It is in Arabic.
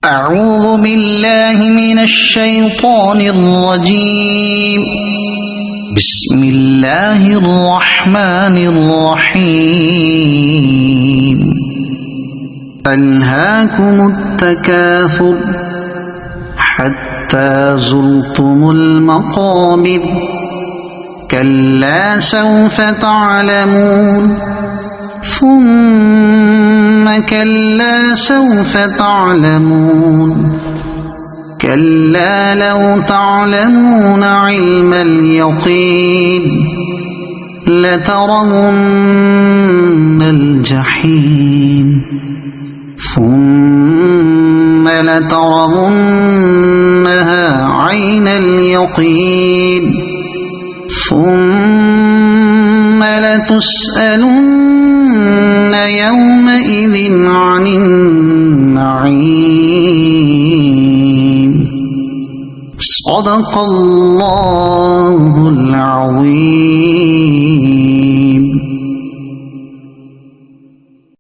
أعوذ بالله من الشيطان الرجيم. بسم الله الرحمن الرحيم. ألهاكم التكاثر حتى زرتم المقابر كلا سوف تعلمون ثم كلا سوف تعلمون كلا لو تعلمون علم اليقين لترون الجحيم ثم لترونها عين اليقين ثم لتسألن يومئذ عن النعيم. صدق الله العظيم.